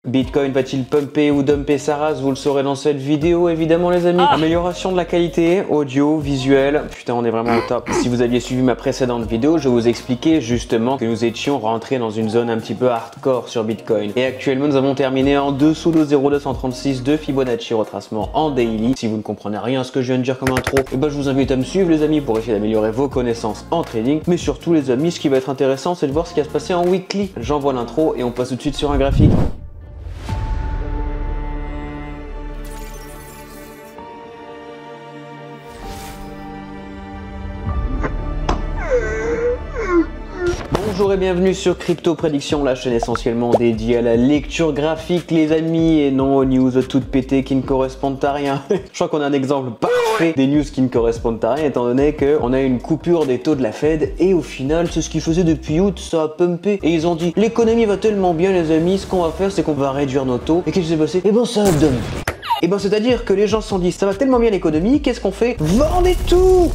Bitcoin va-t-il pumper ou dumper sa race? Vous le saurez dans cette vidéo évidemment les amis. Amélioration de la qualité, audio, visuel, putain on est vraiment au top. Si vous aviez suivi ma précédente vidéo, je vous expliquais justement que nous étions rentrés dans une zone un petit peu hardcore sur Bitcoin. Et actuellement nous avons terminé en dessous de 0,236 de Fibonacci retracement en daily. Si vous ne comprenez rien à ce que je viens de dire comme intro, et ben je vous invite à me suivre les amis pour essayer d'améliorer vos connaissances en trading. Mais surtout les amis, ce qui va être intéressant c'est de voir ce qui va se passer en weekly. J'envoie l'intro et on passe tout de suite sur un graphique. Bonjour et bienvenue sur Crypto Prédiction, la chaîne essentiellement dédiée à la lecture graphique les amis et non aux news toutes pétées qui ne correspondent à rien. Je crois qu'on a un exemple parfait des news qui ne correspondent à rien étant donné qu'on a une coupure des taux de la Fed et au final c'est ce qu'ils faisaient depuis août, ça a pumpé et ils ont dit l'économie va tellement bien les amis, ce qu'on va faire c'est qu'on va réduire nos taux et qu'est-ce qui s'est passé? Et ben ça a dumpé. Et ben c'est-à-dire que les gens se sont dit ça va tellement bien l'économie, qu'est-ce qu'on fait? Vendez tout.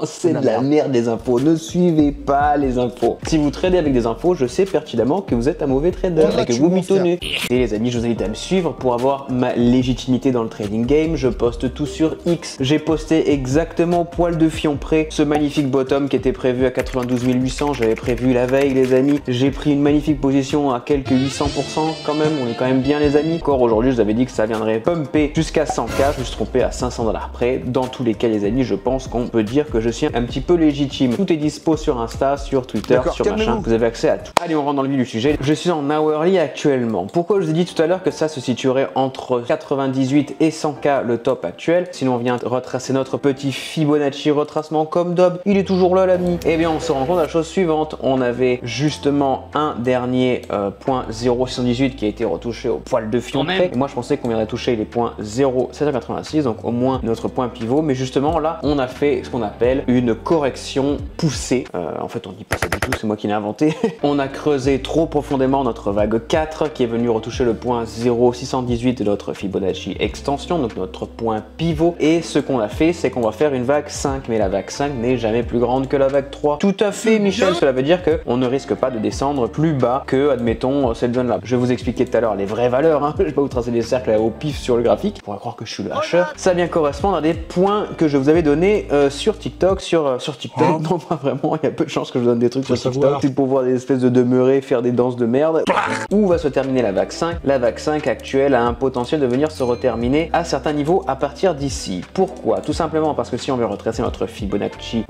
C'est de la merde les infos, ne suivez pas les infos. Si vous tradez avec des infos, je sais pertinemment que vous êtes un mauvais trader et que vous mitonnez. Et les amis, je vous invite à me suivre pour avoir ma légitimité dans le trading game. Je poste tout sur X. J'ai posté exactement au poil de fion près ce magnifique bottom qui était prévu à 92 800. J'avais prévu la veille les amis. J'ai pris une magnifique position à quelques 800% quand même. On est quand même bien les amis. Encore aujourd'hui, je vous avais dit que ça viendrait pumper jusqu'à 100K. Je me suis trompé à 500$ près. Dans tous les cas les amis, je pense qu'on peut dire que je suis un petit peu légitime. Tout est dispo sur Insta, sur Twitter, sur machin. Vous avez accès à tout. Allez, on rentre dans le vif du sujet. Je suis en hourly actuellement. Pourquoi je vous ai dit tout à l'heure que ça se situerait entre 98 et 100K le top actuel? Sinon on vient retracer notre petit Fibonacci retracement comme d'hab. Il est toujours là l'ami. Eh bien on se rend compte de la chose suivante. On avait justement un dernier point 0,618 qui a été retouché au poil de fion près. Et moi je pensais qu'on viendrait toucher les points 0,786, donc au moins notre point pivot. Mais justement là on a fait ce qu'on appelle une correction poussée. En fait on dit pas ça du tout, c'est moi qui l'ai inventé. On a creusé trop profondément notre vague 4 qui est venue retoucher le point 0,618 de notre Fibonacci extension, donc notre point pivot. Et ce qu'on a fait c'est qu'on va faire une vague 5, mais la vague 5 n'est jamais plus grande que la vague 3. Tout à fait Michel, cela veut dire qu'on ne risque pas de descendre plus bas que admettons cette zone là. Je vais vous expliquer tout à l'heure les vraies valeurs, hein. Je vais pas vous tracer des cercles au pif sur le graphique, on pourrait croire que je suis le hacheur. Ça vient correspondre à des points que je vous avais donnés sur TikTok, sur TikTok. Non pas vraiment, il y a peu de chances que je vous donne des trucs sur TikTok. C'est pour voir des espèces de demeurés faire des danses de merde. Où va se terminer la vague 5? La vague 5 actuelle a un potentiel de venir se reterminer à certains niveaux à partir d'ici. Pourquoi? Tout simplement parce que si on veut retracer notre Fibonacci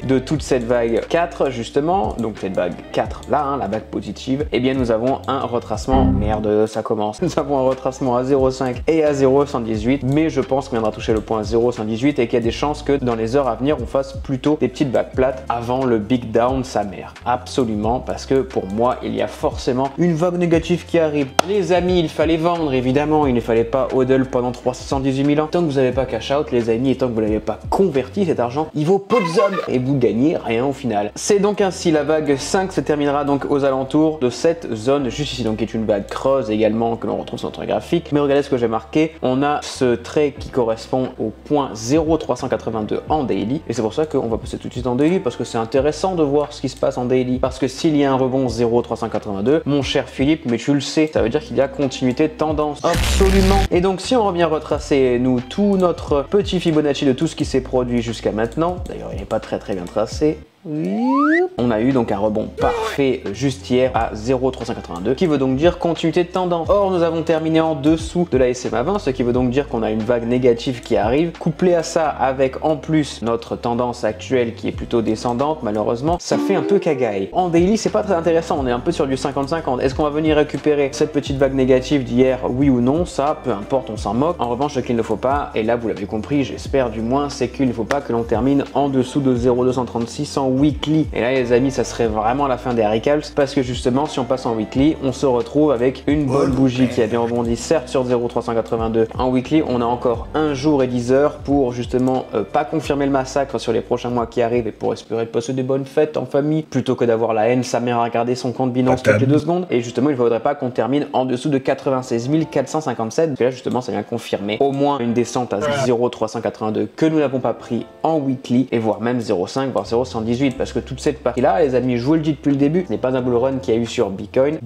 de toute cette vague 4 justement, donc cette vague 4 là, hein, la vague positive, eh bien nous avons un retracement, merde ça commence, nous avons un retracement à 0,5 et à 0,118, mais je pense qu'on viendra toucher le point 0,118 et qu'il y a des chances que dans les heures à venir on fasse plutôt des petites vagues plates avant le big down sa mère. Absolument, parce que pour moi il y a forcément une vague négative qui arrive. Les amis, il fallait vendre évidemment, il ne fallait pas hodl pendant 378 000 ans. Tant que vous n'avez pas cash out les amis et tant que vous n'avez pas converti cet argent, il vaut peu de zob et vous gagnez rien au final. C'est donc ainsi, la vague 5 se terminera donc aux alentours de cette zone juste ici, donc qui est une vague creuse également que l'on retrouve sur notre graphique. Mais regardez ce que j'ai marqué, on a ce trait qui correspond au point 0,382 en daily et c'est pour ça qu'on va passer tout de suite en daily parce que c'est intéressant de voir ce qui se passe en daily, parce que s'il y a un rebond 0,382, mon cher Philippe, mais tu le sais, ça veut dire qu'il y a continuité de tendance. Absolument. Et donc si on revient retracer nous tout notre petit Fibonacci de tout ce qui s'est produit jusqu'à maintenant, d'ailleurs il n'est pas très bien tracé, on a eu donc un rebond parfait juste hier à 0,382 qui veut donc dire continuité de tendance. Or nous avons terminé en dessous de la SMA 20, ce qui veut donc dire qu'on a une vague négative qui arrive. Couplé à ça avec en plus notre tendance actuelle qui est plutôt descendante, malheureusement ça fait un peu cagaille. En daily c'est pas très intéressant, on est un peu sur du 50-50. Est-ce qu'on va venir récupérer cette petite vague négative d'hier, oui ou non? Ça peu importe, on s'en moque. En revanche ce qu'il ne faut pas, et là vous l'avez compris j'espère du moins, c'est qu'il ne faut pas que l'on termine en dessous de 0,236 en weekly. Et là les amis ça serait vraiment la fin des recals parce que justement si on passe en weekly on se retrouve avec une bonne bougie qui a bien rebondi certes sur 0,382. En weekly on a encore un jour et 10 heures pour justement pas confirmer le massacre sur les prochains mois qui arrivent et pour espérer de passer des bonnes fêtes en famille plutôt que d'avoir la haine sa mère à regarder son compte Binance toutes les 2 secondes. Et justement il ne faudrait pas qu'on termine en dessous de 96 457 parce que là justement ça vient confirmer au moins une descente à 0,382 que nous n'avons pas pris en weekly et voire même 0,5 voire 0,118 218 parce que toute cette partie-là, les amis, je vous le dis depuis le début, ce n'est pas un bull run qu'il y a eu sur Bitcoin.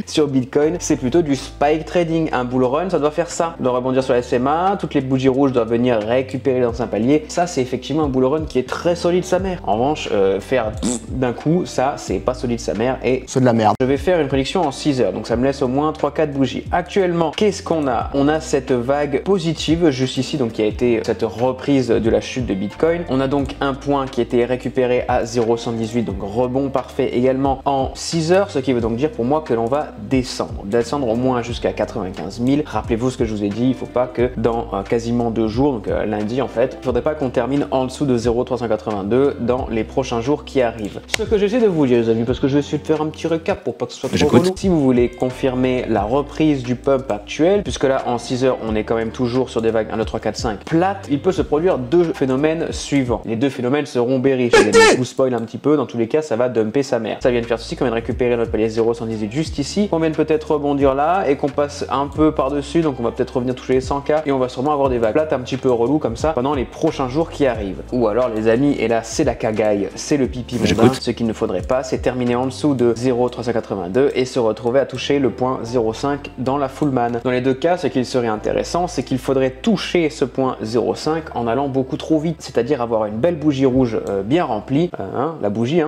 Sur Bitcoin, c'est plutôt du spike trading. Un bull run, ça doit faire ça. De rebondir sur la SMA, toutes les bougies rouges doivent venir récupérer dans un palier. Ça, c'est effectivement un bull run qui est très solide sa mère. En revanche, faire d'un coup, ça, c'est pas solide sa mère et c'est de la merde. Je vais faire une prédiction en 6 heures, donc ça me laisse au moins 3-4 bougies. Actuellement, qu'est-ce qu'on a? On a cette vague positive juste ici, donc qui a été cette reprise de la chute de Bitcoin. On a donc un point qui a été récupéré à 0,118, donc rebond parfait également en 6 heures, ce qui veut donc dire pour moi que l'on va descendre au moins jusqu'à 95 000. Rappelez-vous ce que je vous ai dit, il ne faut pas que dans quasiment 2 jours, donc lundi en fait, il ne faudrait pas qu'on termine en dessous de 0,382 dans les prochains jours qui arrivent. Ce que j'essaie de vous dire les amis, parce que je vais essayer de faire un petit recap pour pas que ce soit trop relou. Si vous voulez confirmer la reprise du pump actuel, puisque là en 6 heures on est quand même toujours sur des vagues 1, 2, 3, 4, 5 plates, il peut se produire deux phénomènes suivants. Les deux phénomènes seront bearish. Je vous spoil un petit peu, dans tous les cas ça va dumper sa mère. Ça vient de faire ceci, qu'on vient de récupérer notre palier 0,118 juste ici, qu'on vient de peut-être rebondir là et qu'on passe un peu par dessus, donc on va peut-être revenir toucher les 100K et on va sûrement avoir des vagues plates un petit peu relou comme ça pendant les prochains jours qui arrivent. Ou alors les amis, et là c'est la cagaille, c'est le pipi mondain, ce qu'il ne faudrait pas, c'est terminer en dessous de 0,382 et se retrouver à toucher le point 0,5 dans la full man. Dans les deux cas, ce qu'il serait intéressant, c'est qu'il faudrait toucher ce point 0,5 en allant beaucoup trop vite, c'est-à-dire avoir une belle bougie rouge bien remplie, la bougie,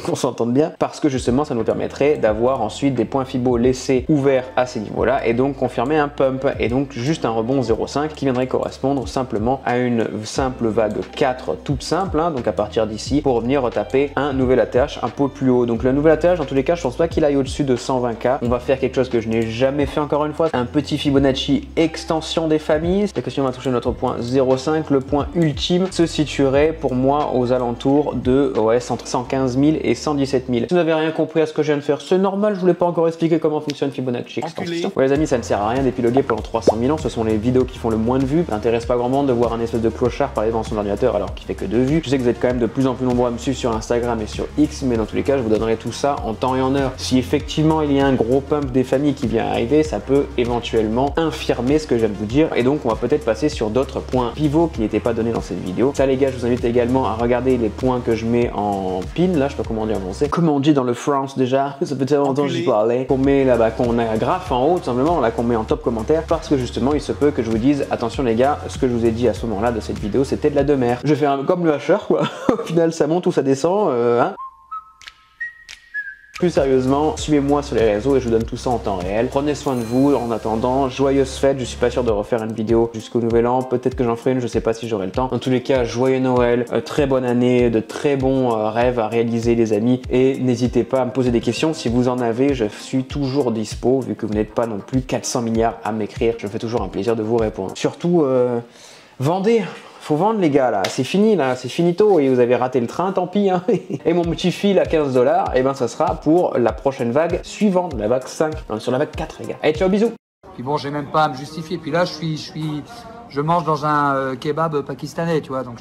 qu'on s'entende bien, parce que justement ça nous permettrait d'avoir ensuite des points Fibo laissés ouverts à ces niveaux-là et donc confirmer un pump et donc juste un rebond 0,5 qui viendrait correspondre simplement à une simple vague 4 toute simple, donc à partir d'ici pour revenir retaper un nouvel ATH un peu plus haut. Donc le nouvel ATH dans tous les cas, je pense pas qu'il aille au-dessus de 120K. On va faire quelque chose que je n'ai jamais fait encore une fois, un petit Fibonacci extension des familles. C'est que si on va toucher notre point 0,5, le point ultime se situerait pour moi aux alentours de entre 115 000 et 117 000. Si vous n'avez rien compris à ce que je viens de faire, c'est normal, je vous l'ai pas encore expliqué comment fonctionne Fibonacci extension. Ouais les amis, ça ne sert à rien d'épiloguer pendant 300 000 ans, ce sont les vidéos qui font le moins de vues. Ça n'intéresse pas grand monde de voir un espèce de clochard parler devant son ordinateur alors qu'il fait que 2 vues. Je sais que vous êtes quand même de plus en plus nombreux à me suivre sur Instagram et sur X, mais dans tous les cas, je vous donnerai tout ça en temps et en heure. Si effectivement il y a un gros pump des familles qui vient arriver, ça peut éventuellement infirmer ce que je viens de vous dire et donc on va peut-être passer sur d'autres points pivots qui n'étaient pas donnés dans cette vidéo. Ça les gars, je vous invite également à regarder les points que je mets en pin, là je sais pas comment on dit en français. Comment on dit dans le France déjà? Ça fait tellement longtemps que j'y parlais. Qu'on met là-bas, qu'on a un graphe en haut tout simplement, là qu'on met en top commentaire parce que justement il se peut que je vous dise attention les gars, ce que je vous ai dit à ce moment-là de cette vidéo c'était de la demeure. Je fais comme le hacheur quoi. Au final ça monte ou ça descend, Plus sérieusement, suivez-moi sur les réseaux et je vous donne tout ça en temps réel. Prenez soin de vous en attendant, joyeuses fêtes, je suis pas sûr de refaire une vidéo jusqu'au nouvel an, peut-être que j'en ferai une, je sais pas si j'aurai le temps. Dans tous les cas, joyeux Noël, très bonne année, de très bons rêves à réaliser les amis et n'hésitez pas à me poser des questions si vous en avez, je suis toujours dispo vu que vous n'êtes pas non plus 400 milliards à m'écrire, je me fais toujours un plaisir de vous répondre. Surtout, vendez! Faut vendre les gars là, c'est fini là, c'est finito et vous avez raté le train, tant pis Et mon petit fil à 15 $, et ben ça sera pour la prochaine vague suivante, la vague 5. On est sur la vague 4 les gars. Allez ciao, bisous. Puis bon, j'ai même pas à me justifier. Puis là, je mange dans un kebab pakistanais, tu vois. Donc